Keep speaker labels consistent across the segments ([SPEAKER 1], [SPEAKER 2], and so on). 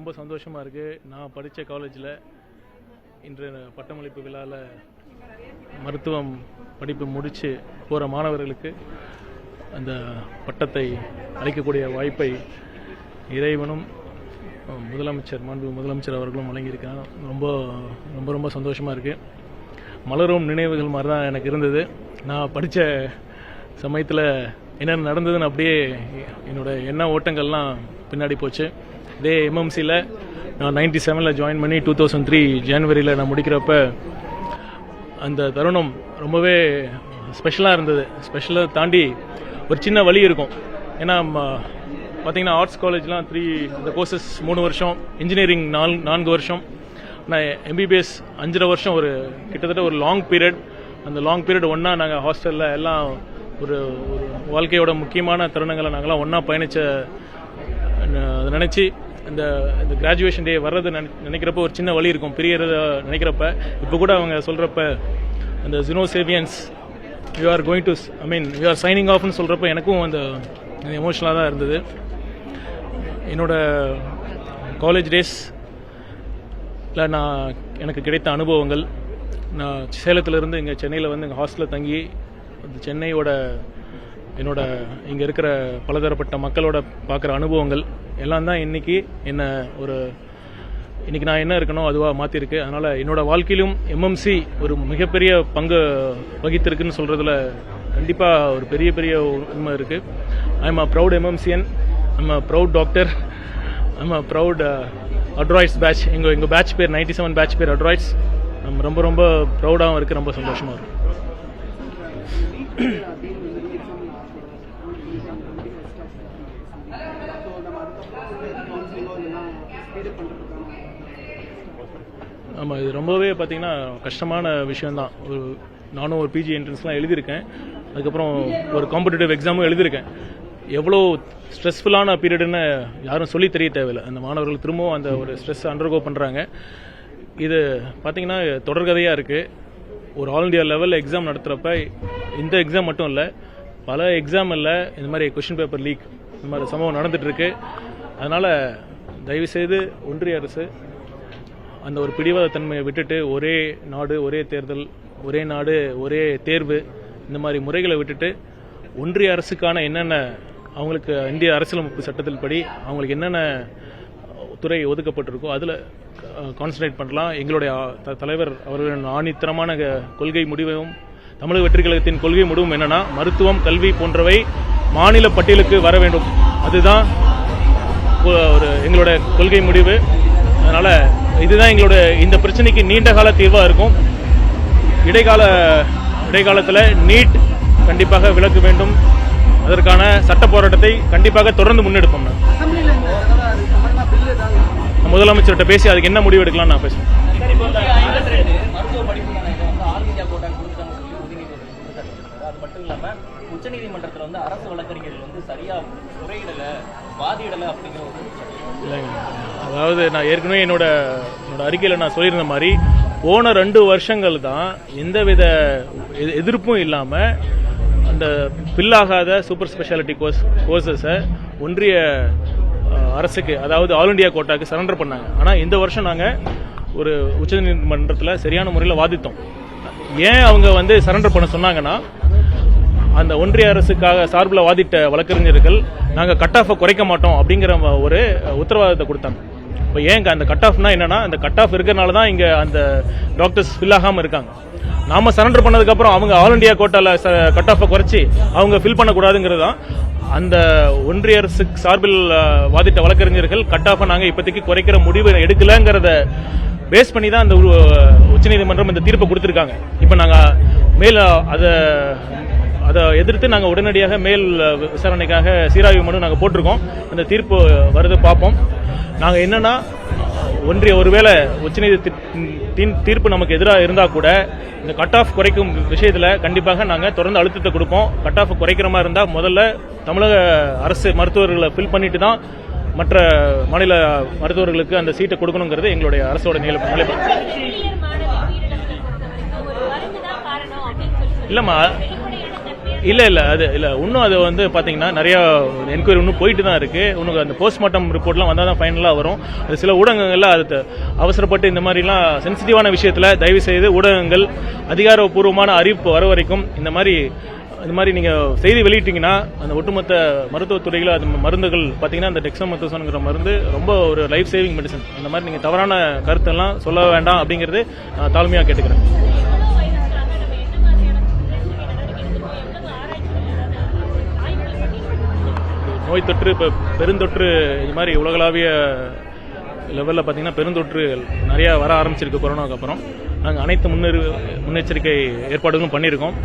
[SPEAKER 1] ரொம்ப சந்தோஷமாக இருக்குது. நான் படித்த காலேஜில் இன்று பட்டமளிப்பு விழாவில் மருத்துவம் படிப்பு முடித்து போகிற மாணவர்களுக்கு அந்த பட்டத்தை அளிக்கக்கூடிய வாய்ப்பை இறைவனும் முதலமைச்சர் மாண்பு முதலமைச்சர் அவர்களும் வழங்கியிருக்காங்க. ரொம்ப ரொம்ப ரொம்ப சந்தோஷமாக இருக்குது. மலரும் நினைவுகள் மாதிரி தான் எனக்கு இருந்தது. நான் படித்த சமயத்தில் என்னென்ன நடந்ததுன்னு அப்படியே என்னோடய எண்ண ஓட்டங்கள்லாம் பின்னாடி போச்சு. இதே எம்எம்சியில் நான் 97 ஜாயின் பண்ணி 2003 ஜனவரியில் நான் முடிக்கிறப்ப அந்த தருணம் ரொம்பவே ஸ்பெஷலாக இருந்தது. ஸ்பெஷலாக தாண்டி ஒரு சின்ன வழி இருக்கும். ஏன்னா பார்த்தீங்கன்னா ஆர்ட்ஸ் காலேஜ்லாம் இந்த கோர்சஸ் 3 வருஷம், இன்ஜினியரிங் 4 வருஷம், நான் எம்பிபிஎஸ் 5.5 வருஷம், ஒரு கிட்டத்தட்ட ஒரு லாங் பீரியட். அந்த லாங் பீரியட் ஒன்றா நாங்கள் ஹாஸ்டலில் எல்லாம் ஒரு வாழ்க்கையோட முக்கியமான தருணங்களை நாங்கள்லாம் ஒன்றா பயணித்த அதை நினச்சி இந்த கிராஜுவேஷன் டே வர்றது நினைக்கிறப்ப ஒரு சின்ன வழி இருக்கும். பிரியறத நினைக்கிறப்ப இப்போ கூட அவங்க சொல்கிறப்ப அந்த ஜினோசேவியன்ஸ் you are going to you are signing ஆஃப்னு சொல்கிறப்ப எனக்கும் அந்த எமோஷனலாக தான் இருந்தது. என்னோட காலேஜ் டேஸில் எனக்கு கிடைத்த அனுபவங்கள், நான் சேலத்திலேருந்து இங்கே சென்னையில் வந்து எங்கள் ஹாஸ்டலில் தங்கி சென்னையோட இங்கே இருக்கிற பலதரப்பட்ட மக்களோட பார்க்குற அனுபவங்கள் எல்லாம் தான் இன்றைக்கி இன்றைக்கி நான் என்ன இருக்கணும் அதுவாக மாற்றிருக்கு. அதனால் என்னோடய வாழ்க்கையிலும் எம்எம்சி ஒரு மிகப்பெரிய பங்கு வகித்திருக்குன்னு சொல்கிறதுல கண்டிப்பாக ஒரு பெரிய உண்மை இருக்குது. I am a proud MMCian, I am a proud doctor, I am a proud அட்ராய்ட்ஸ் பேட்ச். எங்கள் பேட்ச் பேர் 97 பேட்ச் பேர் அட்ராய்ட்ஸ். நம்ம ரொம்ப ரொம்ப ப்ரௌடாகவும் இருக்குது, ரொம்ப சந்தோஷமாக இருக்குது. ஆமாம், இது ரொம்பவே பார்த்திங்கன்னா கஷ்டமான விஷயந்தான். நானும் ஒரு பிஜி என்ட்ரன்ஸ்லாம் எழுதியிருக்கேன், அதுக்கப்புறம் ஒரு காம்படிட்டிவ் எக்ஸாமும் எழுதியிருக்கேன். எவ்வளோ ஸ்ட்ரெஸ்ஃபுல்லான பீரியடுன்னு யாரும் சொல்லி தெரிய தேவையில்லை. அந்த மாணவர்கள் திரும்பவும் அந்த ஒரு ஸ்ட்ரெஸ் அண்டர்கோ பண்ணுறாங்க. இது பார்த்திங்கன்னா தொடர்கதையாக இருக்குது. ஒரு ஆல் இண்டியா லெவலில் எக்ஸாம் நடத்துகிறப்ப இந்த எக்ஸாம் மட்டும் இல்லை, பல எக்ஸாம் இல்லை இந்த மாதிரி கொஷின் பேப்பர் லீக் இந்த மாதிரி சம்பவம் நடந்துகிட்ருக்கு. அதனால் தயவுசெய்து ஒன்றிய அரசு அந்த ஒரு பிடிவாத தன்மையை விட்டுட்டு ஒரே நாடு ஒரே தேர்தல், ஒரே நாடு ஒரே தேர்வு, இந்த மாதிரி முறைகளை விட்டுட்டு ஒன்றிய அரசுக்கான என்னென்ன அவங்களுக்கு இந்திய அரசியலமைப்பு சட்டத்தில் படி அவங்களுக்கு என்னென்ன துறை ஒதுக்கப்பட்டிருக்கோ அதில் கான்சன்ட்ரேட் பண்ணலாம். எங்களுடைய தலைவர் அவர்களின் ஆணித்தரமான கொள்கை முடிவும் தமிழக வெற்றி கழகத்தின் கொள்கை முடிவும் என்னன்னா, மருத்துவம், கல்வி போன்றவை மாநில பட்டியலுக்கு வர வேண்டும். அதுதான் எங்களோட கொள்கை முடிவு. அதனால் இதுதான் எங்களோட இந்த பிரச்சனைக்கு நீண்ட கால தீர்வாக இருக்கும். இடைக்காலத்தில் நீட் கண்டிப்பாக விலக்க வேண்டும். அதற்கான சட்ட போராட்டத்தை கண்டிப்பாக தொடர்ந்து முன்னெடுப்போம். முதலமைச்சர்கிட்ட பேசி அதுக்கு என்ன முடிவு எடுக்கலாம் நான் பேசுவேன்.
[SPEAKER 2] உச்சநீதிமன்றத்தில் வந்து அரசு வழக்கறிஞர்கள் வந்து சரியா முறையிடலை, வாதிடலை அப்படிங்கிற
[SPEAKER 1] இல்லைங்க. அதாவது நான் ஏற்கனவே என்னோட அறிக்கையில் நான் சொல்லியிருந்த மாதிரி போன 2 வருஷங்கள் தான் எந்தவித எதிர்ப்பும் இல்லாமல் அந்த பில்லாகாத சூப்பர் ஸ்பெஷாலிட்டி கோர்சஸை ஒன்றிய அரசுக்கு, அதாவது ஆல் இண்டியா கோட்டாக்கு சரண்டர் பண்ணாங்க. ஆனால் இந்த வருஷம் நாங்கள் ஒரு உச்சநீதிமன்றத்தில் சரியான முறையில் வாதித்தோம். ஏன் அவங்க வந்து சரண்டர் பண்ண சொன்னாங்கன்னா, அந்த ஒன்றிய அரசுக்காக சார்பில் வாதிட்ட வழக்கறிஞர்கள் நாங்கள் கட் ஆஃபை குறைக்க மாட்டோம் அப்படிங்கிற ஒரு உத்தரவாதத்தை கொடுத்தாங்க. இப்போ ஏங்க அந்த கட் ஆஃப்னா என்னன்னா, அந்த கட் ஆஃப் இருக்கிறனால தான் இங்கே அந்த டாக்டர்ஸ் ஃபில் ஆகாமல் இருக்காங்க. நாம் சரண்டர் பண்ணதுக்கப்புறம் அவங்க ஆல் இண்டியா கோட்டாவில் கட் ஆஃபை குறைச்சி அவங்க ஃபில் பண்ணக்கூடாதுங்கிறது தான். அந்த ஒன்றிய அரசு சார்பில் வாதிட்ட வழக்கறிஞர்கள் கட் ஆஃபை நாங்கள் இப்போதைக்கு குறைக்கிற முடிவு எடுக்கலைங்கிறத பேஸ் பண்ணி தான் அந்த உச்சநீதிமன்றம் இந்த தீர்ப்பை கொடுத்துருக்காங்க. இப்போ நாங்கள் மேல் அதை எதிர்த்து நாங்கள் உடனடியாக மேல் விசாரணைக்காக சீராய்வு மனு நாங்கள் போட்டிருக்கோம். அந்த தீர்ப்பு வருது பார்ப்போம். நாங்கள் என்னன்னா, ஒருவேளை உச்சநீதிமன்றத்தின் தீர்ப்பு நமக்கு எதிராக இருந்தால் கூட இந்த கட் ஆஃப் குறைக்கும் விஷயத்தில் கண்டிப்பாக நாங்கள் தொடர்ந்து அழுத்தத்தை கொடுப்போம். கட் ஆஃப் குறைக்கிற மாதிரி இருந்தால் முதல்ல தமிழக அரசு மருத்துவர்களை ஃபில் பண்ணிட்டு தான் மற்ற மாநில மருத்துவர்களுக்கு அந்த சீட்டை கொடுக்கணுங்கிறது எங்களுடைய அரசோட நிலைப்பாடு. இல்லைம்மா, இல்லை அது இல்லை இன்னும் அது வந்து பார்த்தீங்கன்னா நிறையா என்கொயரி இன்னும் போயிட்டு தான் இருக்குது. இன்னும் அந்த போஸ்ட்மார்ட்டம் ரிப்போர்ட்லாம் வந்தால் தான் ஃபைனலாக வரும். அது சில ஊடகங்கள்லாம் அது அவசரப்பட்டு இந்த மாதிரிலாம் சென்சிட்டிவான விஷயத்தில் தயவு செய்து ஊடகங்கள் அதிகாரப்பூர்வமான அறிவிப்பு வர வரைக்கும் இந்த மாதிரி நீங்கள் செய்தி வெளியிட்டீங்கன்னா அந்த ஒட்டுமொத்த மருத்துவத்துறையில் அது மருந்துகள் பார்த்தீங்கன்னா அந்த டெக்ஸாமெத்தசோன்ங்கிற மருந்து ரொம்ப ஒரு லைஃப் சேவிங் மெடிசன். அந்த மாதிரி நீங்கள் தவறான கருத்தெல்லாம் சொல்ல வேண்டாம் அப்படிங்கிறது நான் தாழ்மையாக கேட்டுக்கிறேன். நோய் தொற்று இப்போ பெருந்தொற்று இது மாதிரி உலகளாவிய லெவலில் பார்த்தீங்கன்னா பெருந்தொற்று நிறையா வர ஆரம்பிச்சிருக்கு கொரோனாவுக்கு அப்புறம். நாங்கள் அனைத்து முன்னெச்சரிக்கை ஏற்பாடுகளும் பண்ணியிருக்கோம்.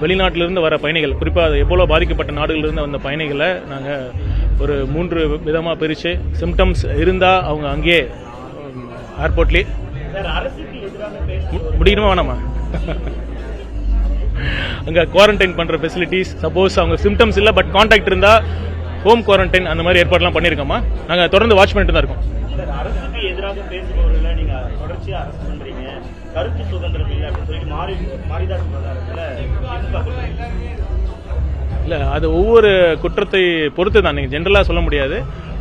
[SPEAKER 1] வெளிநாட்டிலிருந்து வர பயணிகள், குறிப்பாக எவ்வளோ பாதிக்கப்பட்ட நாடுகளிலிருந்து வந்த பயணிகளை நாங்கள் ஒரு 3 விதமாக பிரித்து சிம்டம்ஸ் இருந்தால் அவங்க அங்கேயே ஏர்போர்ட்லேயே முடிக்கணுமா வேணாமா அங்கே குவாரண்டைன் பண்ணுற ஃபெசிலிட்டிஸ், சப்போஸ் அவங்க சிம்டம்ஸ் இல்லை பட் கான்டாக்ட் இருந்தால் ஹோம் குவாரண்டைன் அந்த மாதிரி ஏற்பாடுலாம் பண்ணியிருக்கோமா. நாங்கள் தொடர்ந்து வாட்ச் பண்ணிட்டு தான் இருக்கோம்.
[SPEAKER 3] அரசுக்கு எதிராக பேசுபவர்களை நீங்க தொடர்ச்சியா அரசு பண்றீங்க, கருத்து சுதந்திரம் இல்லை அப்படின்னு சொல்லி மாரிதாஸ்
[SPEAKER 1] இல்லை, அது ஒவ்வொரு குற்றத்தை பொறுத்து தான். நீங்கள் ஜென்ரலாக சொல்ல முடியாது.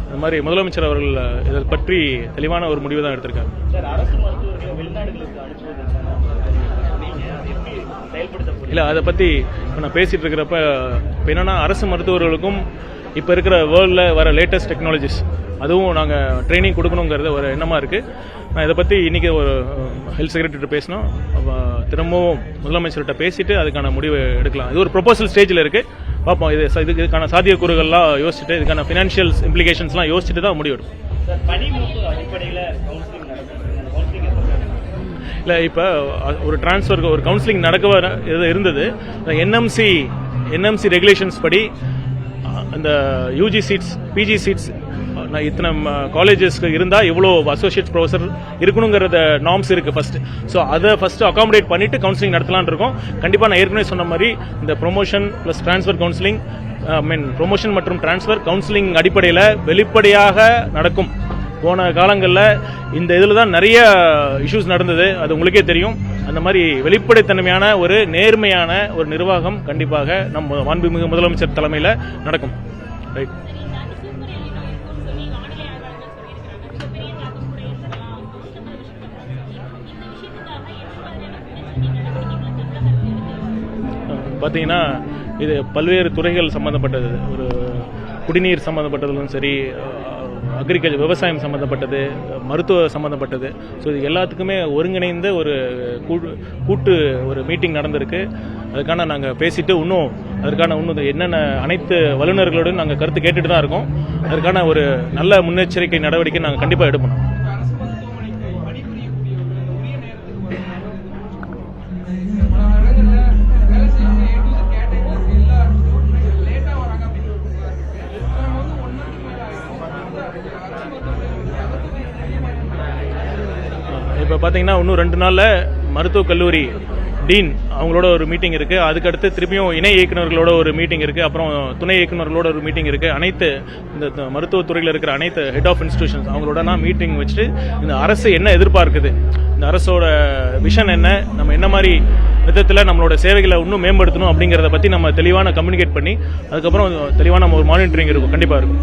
[SPEAKER 1] அந்த மாதிரி முதலமைச்சர் அவர்கள் இதை பற்றி தெளிவான ஒரு முடிவு தான் எடுத்திருக்காங்க.
[SPEAKER 3] சார், அரசு மருத்துவர்களை வெளிநாடுகளுக்கு அனுப்புவதற்கான செயல்படுத்த
[SPEAKER 1] இல்லை, அதை பற்றி இப்போ நான் பேசிகிட்டு இருக்கிறப்ப இப்போ என்னென்னா அரசு மருத்துவர்களுக்கும் இப்போ இருக்கிற வேர்ல்டில் வர லேட்டஸ்ட் டெக்னாலஜிஸ் அதுவும் நாங்கள் ட்ரைனிங் கொடுக்கணுங்கிறது ஒரு எண்ணமாக இருக்குது. நான் இதை பற்றி இன்றைக்கி ஒரு ஹெல்த் செக்ரட்டரிட்ட பேசினோம். திரும்பவும் முதலமைச்சர்கிட்ட பேசிட்டு அதுக்கான முடிவு எடுக்கலாம். இது ஒரு ப்ரொபோசல் ஸ்டேஜில் இருக்குது. பார்ப்போம். இதுக்கான சாத்தியக்கூறுகள்லாம் யோசிச்சுட்டு இதுக்கான ஃபினான்ஷியல் இம்ப்ளிகேஷன்ஸ்லாம் யோசிச்சுட்டு தான் முடிவு எடுக்கும். இல்லை, இப்போ ஒரு டிரான்ஸ்ஃபருக்கு ஒரு கவுன்சிலிங் நடக்க இருந்தது. என்எம்சி ரெகுலேஷன்ஸ் படி அந்த யூஜி சீட்ஸ், பிஜி சீட்ஸ் இத்தனை காலேஜஸ்க்கு இருந்தால் இவ்வளோ அசோசியேட் ப்ரொஃபஸர் இருக்கணுங்கிறத நார்ம்ஸ் இருக்குது ஃபர்ஸ்ட். ஸோ அதை ஃபர்ஸ்ட் அகாமடேட் பண்ணிட்டு கவுன்சிலிங் நடத்தலான் இருக்கோம். கண்டிப்பாக நான் ஏற்கனவே சொன்ன மாதிரி இந்த promotion plus transfer counselling, promotion மற்றும் டிரான்ஸ்ஃபர் கவுன்சிலிங் அடிப்படையில் வெளிப்படையாக நடக்கும். போன காலங்களில் இந்த இதில் தான் நிறைய இஷ்யூஸ் நடந்தது, அது உங்களுக்கே தெரியும். அந்த மாதிரி வெளிப்படைத்தன்மையான ஒரு நேர்மையான ஒரு நிர்வாகம் கண்டிப்பாக நம்ம மாண்புமிகு முதலமைச்சர் தலைமையில் நடக்கும். ரைட். பார்த்தீங்கன்னா இது பல்வேறு துறைகள் சம்மந்தப்பட்டது. ஒரு குடிநீர் சம்மந்தப்பட்டதும் சரி, அக்ரிகல்ச்சர் விவசாயம் சம்மந்தப்பட்டது, மருத்துவ சம்மந்தப்பட்டது. ஸோ இது எல்லாத்துக்குமே ஒருங்கிணைந்த ஒரு கூட்டு ஒரு மீட்டிங் நடந்திருக்கு. அதுக்கான நாங்கள் பேசிட்டு இன்னும் என்னென்ன அனைத்து வல்லுநர்களோடும் நாங்கள் கருத்து கேட்டுட்டு தான் இருக்கோம். அதற்கான ஒரு நல்ல முன்னெச்சரிக்கை நடவடிக்கை நாங்கள் கண்டிப்பாக எடுப்போம். இப்போ பார்த்தீங்கன்னா இன்னும் 2 நாளில் மருத்துவக் கல்லூரி டீன் அவங்களோட ஒரு மீட்டிங் இருக்குது. அதுக்கடுத்து திருப்பியும் இணை இயக்குநர்களோட ஒரு மீட்டிங் இருக்குது. அப்புறம் துணை இயக்குநர்களோட ஒரு மீட்டிங் இருக்குது. அனைத்து இந்த மருத்துவத்துறையில் இருக்கிற அனைத்து ஹெட் ஆஃப் இன்ஸ்டிடியூஷன்ஸ் அவங்களோட மீட்டிங் வச்சுட்டு இந்த அரசு என்ன எதிர்பார்க்குது, இந்த அரசோட விஷன் என்ன, நம்ம என்ன மாதிரி விதத்தில் நம்மளோட சேவைகளை இன்னும் மேம்படுத்தணும் அப்படிங்கிறத பற்றி நம்ம தெளிவான கம்யூனிகேட் பண்ணி அதுக்கப்புறம் தெளிவான ஒரு மானிட்டரிங் இருக்கும், கண்டிப்பாக இருக்கும்.